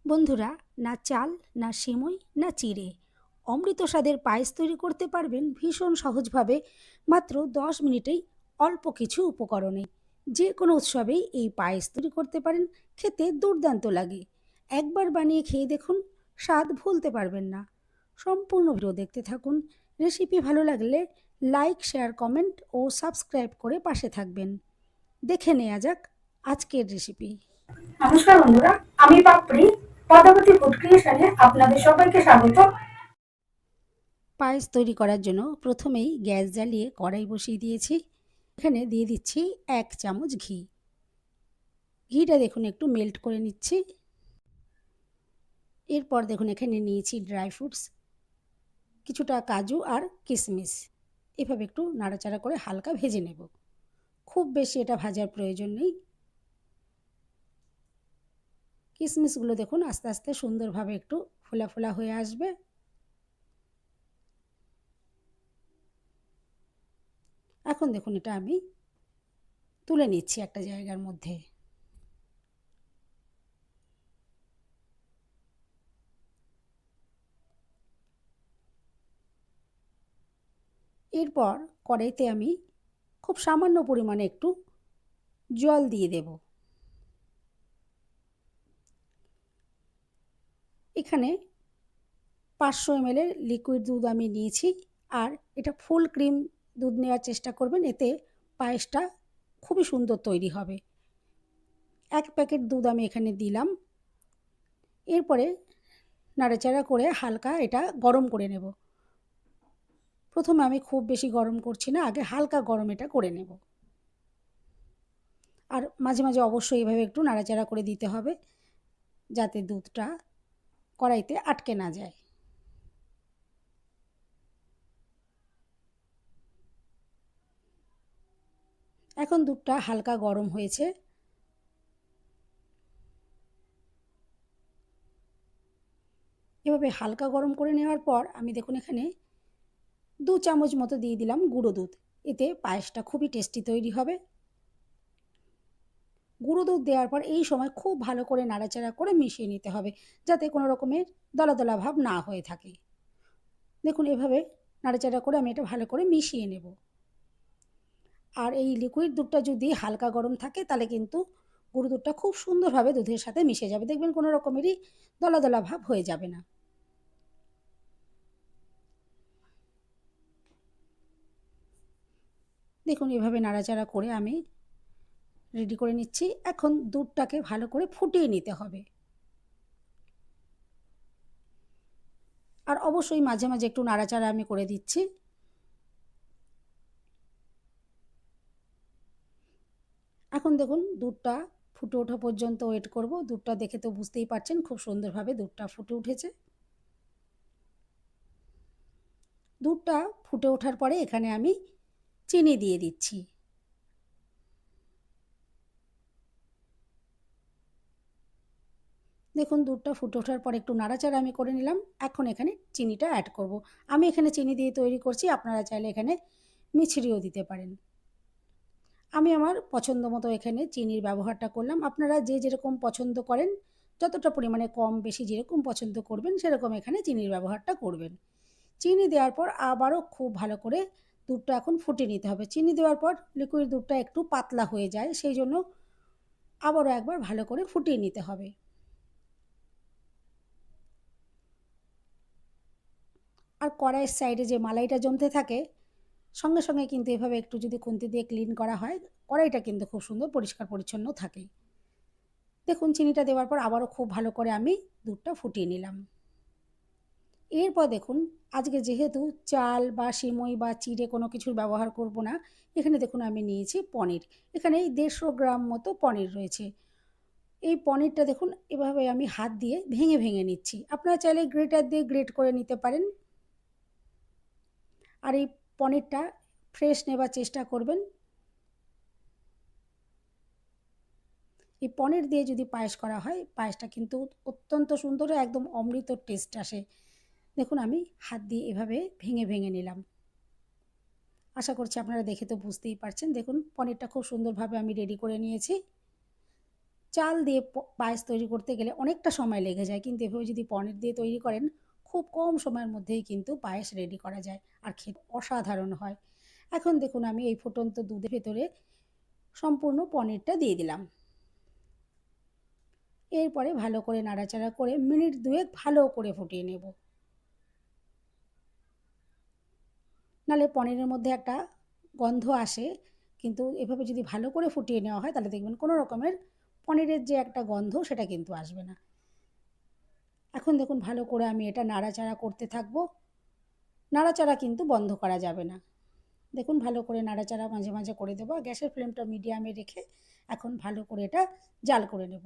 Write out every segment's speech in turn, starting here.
বন্ধুরা, না চাল, না সিমই, না চিড়ে অমৃত স্বাদের পায়েস তৈরি করতে পারবেন ভীষণ সহজভাবে, মাত্র 10 মিনিটেই, অল্প কিছু উপকরণে। যে কোনো উৎসবেই এই পায়েস তৈরি করতে পারেন। খেতে দুর্দান্ত লাগে। একবার বানিয়ে খেয়ে দেখুন, স্বাদ ভুলতে পারবেন না। সম্পূর্ণ ভিডিও দেখতে থাকুন। রেসিপি ভালো লাগলে লাইক, শেয়ার, কমেন্ট ও সাবস্ক্রাইব করে পাশে থাকবেন। দেখে নেওয়া যাক আজকের রেসিপি। নমস্কার বন্ধুরা, আমি পাপড়ি পদ্মাবতী ফুড ক্রিয়েশনে আপনাদের সবাইকে স্বাগত। পায়েস তৈরি করার জন্য প্রথমেই গ্যাস জ্বালিয়ে কড়াই বসিয়ে দিয়েছি। এখানে দিয়ে দিচ্ছি 1 চামচ ঘি। ঘিটা দেখুন একটু মেল্ট করে নিচ্ছি। এরপর দেখুন এখানে নিয়েছি ড্রাই ফ্রুটস, কিছুটা কাজু আর কিশমিশ। এভাবে একটু নাড়াচাড়া করে হালকা ভেজে নেব। খুব বেশি এটা ভাজার প্রয়োজন নেই। কিশমিশগুলো দেখুন আস্তে আস্তে সুন্দরভাবে একটু ফোলা ফোলা হয়ে আসবে। এখন দেখুন এটা আমি তুলে নিচ্ছি একটা জায়গার মধ্যে। এরপর কড়াইতে আমি খুব সামান্য পরিমাণে একটু জল দিয়ে দেব। এখানে 500 ml লিকুইড দুধ আমি নিয়েছি। আর এটা ফুল ক্রিম দুধ নেওয়ার চেষ্টা করবেন, এতে পায়েসটা খুবই সুন্দর তৈরি হবে। 1 প্যাকেট দুধ আমি এখানে দিলাম। এরপরে নাড়াচাড়া করে হালকা এটা গরম করে নেব। প্রথমে আমি খুব বেশি গরম করছি না, আগে হালকা গরম এটা করে নেব। আর মাঝে মাঝে অবশ্যই এভাবে একটু নাড়াচাড়া করে দিতে হবে, যাতে দুধটা কড়াইতে আটকে না যায়। এখন দুধটা হালকা গরম হয়েছে। এভাবে হালকা গরম করে নেওয়ার পর আমি দেখুন এখানে 2 চামচ মতো দিয়ে দিলাম গুঁড়ো দুধ। এতে পায়েসটা খুবই টেস্টি তৈরি হবে। গুঁড়ো দুধ দেওয়ার পর এই সময় খুব ভালো করে নাড়াচাড়া করে মিশিয়ে নিতে হবে, যাতে কোনো রকমের দলা দলা ভাব না হয়ে থাকে। দেখুন এভাবে নাড়াচাড়া করে আমি এটা ভালো করে মিশিয়ে নেব। আর এই লিকুইড দুধটা যদি হালকা গরম থাকে তাহলে কিন্তু গুঁড়ো দুধটা খুব সুন্দরভাবে দুধের সাথে মিশে যাবে, দেখবেন কোনো রকমেরই দলা দলা ভাব হয়ে যাবে না। দেখুন এভাবে নাড়াচাড়া করে আমি রেডি করে নিচ্ছি। এখন দুধটাকে ভালো করে ফুটিয়ে নিতে হবে। আর অবশ্যই মাঝে মাঝে একটু নাড়াচাড়া আমি করে দিচ্ছি। এখন দেখুন দুধটা ফুটে ওঠা পর্যন্ত ওয়েট করব। দুধটা দেখে তো বুঝতেই পারছেন খুব সুন্দরভাবে দুধটা ফুটে উঠেছে। দুধটা ফুটে ওঠার পরে এখানে আমি চিনি দিয়ে দিচ্ছি। দেখুন দুধটা ফুটে ওঠার পর একটু নাড়াচাড়া আমি করে নিলাম। এখন এখানে চিনিটা অ্যাড করব। আমি এখানে চিনি দিয়ে তৈরি করছি, আপনারা চাইলে এখানে মিছরিও দিতে পারেন। আমি আমার পছন্দ মতো এখানে চিনির ব্যবহারটা করলাম। আপনারা যে যেরকম পছন্দ করেন, যতটা পরিমাণে কম বেশি যেরকম পছন্দ করবেন সেরকম এখানে চিনির ব্যবহারটা করবেন। চিনি দেওয়ার পর আবারও খুব ভালো করে দুধটা এখন ফুটিয়ে নিতে হবে। চিনি দেওয়ার পর লিকুইড দুধটা একটু পাতলা হয়ে যায়, সেই জন্য আবারও একবার ভালো করে ফুটিয়ে নিতে হবে। আর কড়াইয়ের সাইডে যে মালাইটা জমতে থাকে, সঙ্গে সঙ্গে কিন্তু এভাবে একটু যদি খুন্তি দিয়ে ক্লিন করা হয়, কড়াইটা কিন্তু খুব সুন্দর পরিষ্কার পরিচ্ছন্ন থাকে। দেখুন চিনিটা দেওয়ার পর আবারও খুব ভালো করে আমি দুধটা ফুটিয়ে নিলাম। এরপর দেখুন, আজকে যেহেতু চাল বা সিমই বা চিড়ে কোনো কিছুর ব্যবহার করব না, এখানে দেখুন আমি নিয়েছি পনির। এখানে 150 গ্রাম মতো পনির রয়েছে। এই পনিরটা দেখুন এভাবে আমি হাত দিয়ে ভেঙে ভেঙে নিচ্ছি। আপনারা চাইলে গ্রেটার দিয়ে গ্রেট করে নিতে পারেন। আর এই পনিরটা ফ্রেশ নেবার চেষ্টা করবেন। এই পনির দিয়ে যদি পায়েস করা হয়, পায়েসটা কিন্তু অত্যন্ত সুন্দর, একদম অমৃত টেস্ট আসে। দেখুন আমি হাত দিয়ে এভাবে ভেঙে ভেঙে নিলাম। আশা করছি আপনারা দেখে তো বুঝতেই পারছেন। দেখুন পনিরটা খুব সুন্দরভাবে আমি রেডি করে নিয়েছি। চাল দিয়ে পায়েস তৈরি করতে গেলে অনেকটা সময় লেগে যায়, কিন্তু এভাবে যদি পনির দিয়ে তৈরি করেন খুব কম সময়ের মধ্যেই কিন্তু পায়েস রেডি করা যায়, আর খেতে অসাধারণ হয়। এখন দেখুন আমি এই ফুটন্ত দুধের ভেতরে সম্পূর্ণ পনিরটা দিয়ে দিলাম। এরপরে ভালো করে নাড়াচাড়া করে মিনিট দুয়েক ভালো করে ফুটিয়ে নেব, নাহলে পনিরের মধ্যে একটা গন্ধ আসে। কিন্তু এভাবে যদি ভালো করে ফুটিয়ে নেওয়া হয় তাহলে দেখবেন কোনো রকমের পনিরের যে একটা গন্ধ সেটা কিন্তু আসবে না। এখন দেখুন ভালো করে আমি এটা নাড়াচাড়া করতে থাকবো, নাড়াচাড়া কিন্তু বন্ধ করা যাবে না। দেখুন ভালো করে নাড়াচাড়া মাঝে মাঝে করে দেবো, গ্যাসের ফ্লেমটা মিডিয়ামে রেখে এখন ভালো করে এটা জাল করে নেব।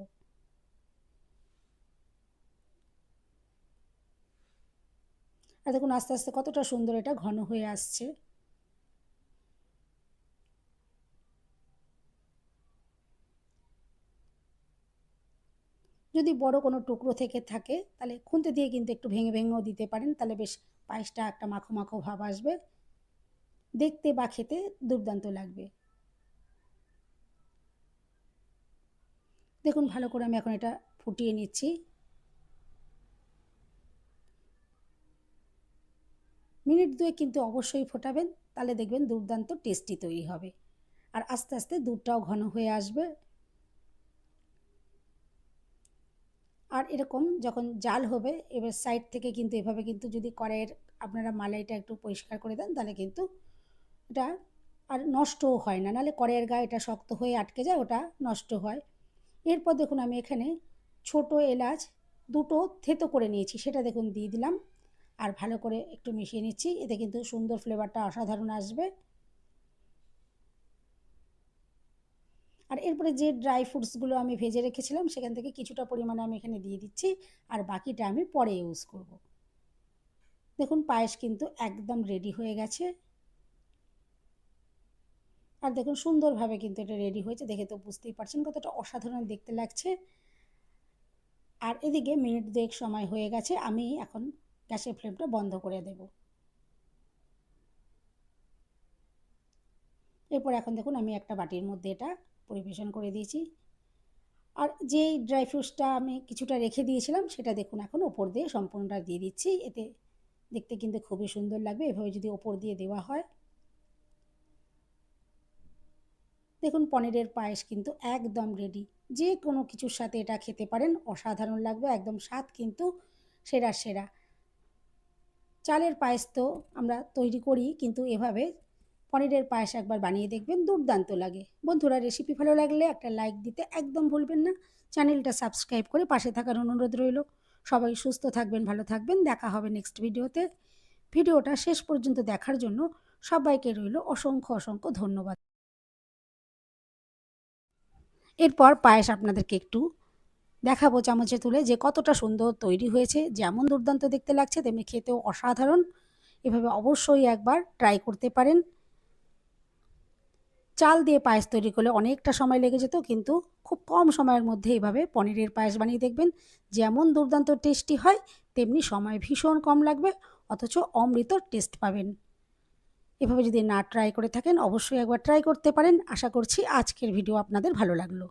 আর দেখুন আস্তে আস্তে কতটা সুন্দর এটা ঘন হয়ে আসছে। যদি বড় কোনো টুকরো থেকে থাকে তাহলে খুন্তি দিয়ে কিন্তু একটু ভেঙে ভেঙেও দিতে পারেন, তাহলে বেশ পায়েসটা একটা মাখো মাখো ভাব আসবে, দেখতে বা খেতে দুর্দান্ত লাগবে। দেখুন ভালো করে আমি এখন এটা ফুটিয়ে নিচ্ছি। মিনিট দুয়েক কিন্তু অবশ্যই ফোটাবেন, তাহলে দেখবেন দুর্দান্ত টেস্টি তৈরি হবে। আর আস্তে আস্তে দুধটাও ঘন হয়ে আসবে। আর এরকম যখন জাল হবে এবার সাইড থেকে কিন্তু এভাবে কিন্তু যদি কড়াইয়ের আপনারা মালাইটা একটু পরিষ্কার করে দেন তাহলে কিন্তু এটা আর নষ্টও হয় না, নাহলে কড়াইয়ের গায়ে এটা শক্ত হয়ে আটকে যায়, ওটা নষ্ট হয়। এরপর দেখুন আমি এখানে ছোট এলাচ দুটো থেতো করে নিয়েছি, সেটা দেখুন দিয়ে দিলাম। আর ভালো করে একটু মিশিয়ে নিচ্ছি, এতে কিন্তু সুন্দর ফ্লেভারটা অসাধারণ আসবে। আর এরপরে যে ড্রাই ফ্রুটসগুলো আমি ভেজে রেখেছিলাম সেখান থেকে কিছুটা পরিমাণে আমি এখানে দিয়ে দিচ্ছি, আর বাকিটা আমি পরে ইউজ করব। দেখুন পায়েস কিন্তু একদম রেডি হয়ে গেছে। আর দেখুন সুন্দরভাবে কিন্তু এটা রেডি হয়েছে, দেখে তো বুঝতেই পারছেন কতটা অসাধারণ দেখতে লাগছে। আর এদিকে মিনিট দুয়েক সময় হয়ে গেছে, আমি এখন গ্যাসের ফ্লেমটা বন্ধ করে দেব। এরপর এখন দেখুন আমি একটা বাটির মধ্যে এটা পরিবেশন করে দিয়েছি। আর যেই ড্রাই ফ্রুটসটা আমি কিছুটা রেখে দিয়েছিলাম সেটা দেখুন এখন ওপর দিয়ে সম্পূর্ণটা দিয়ে দিচ্ছি, এতে দেখতে কিন্তু খুবই সুন্দর লাগবে এভাবে যদি ওপর দিয়ে দেওয়া হয়। দেখুন পনিরের পায়েস কিন্তু একদম রেডি, যে কোনো কিছুর সাথে এটা খেতে পারেন, অসাধারণ লাগবে, একদম স্বাদ কিন্তু সেরা সেরা। চালের পায়েস তো আমরা তৈরি করি, কিন্তু এভাবে পনিরের পায়েস একবার বানিয়ে দেখবেন, দুর্দান্ত লাগে। বন্ধুরা রেসিপি ভালো লাগলে একটা লাইক দিতে একদম ভুলবেন না, চ্যানেলটা সাবস্ক্রাইব করে পাশে থাকার অনুরোধ রইল। সবাই সুস্থ থাকবেন, ভালো থাকবেন, দেখা হবে নেক্সট ভিডিওতে। ভিডিওটা শেষ পর্যন্ত দেখার জন্য সবাইকে রইল অসংখ্য অসংখ্য ধন্যবাদ। এরপর পায়েস আপনাদেরকে একটু দেখাবো চামচে তুলে যে কতটা সুন্দর তৈরি হয়েছে, যেমন দুর্দান্ত দেখতে লাগছে তেমনি খেতেও অসাধারণ। এভাবে অবশ্যই একবার ট্রাই করতে পারেন। চাল দিয়ে পায়েস তৈরি করলে অনেকটা সময় লেগে যেত, কিন্তু খুব কম সময়ের মধ্যে এভাবে পনিরের পায়েস বানিয়ে দেখবেন, যেমন দুর্দান্ত টেস্টি হয় তেমনি সময় ভীষণ কম লাগবে, অথচ অমৃত টেস্ট পাবেন। এভাবে যদি না ট্রাই করে থাকেন অবশ্যই একবার ট্রাই করতে পারেন। আশা করছি আজকের ভিডিও আপনাদের ভালো লাগলো।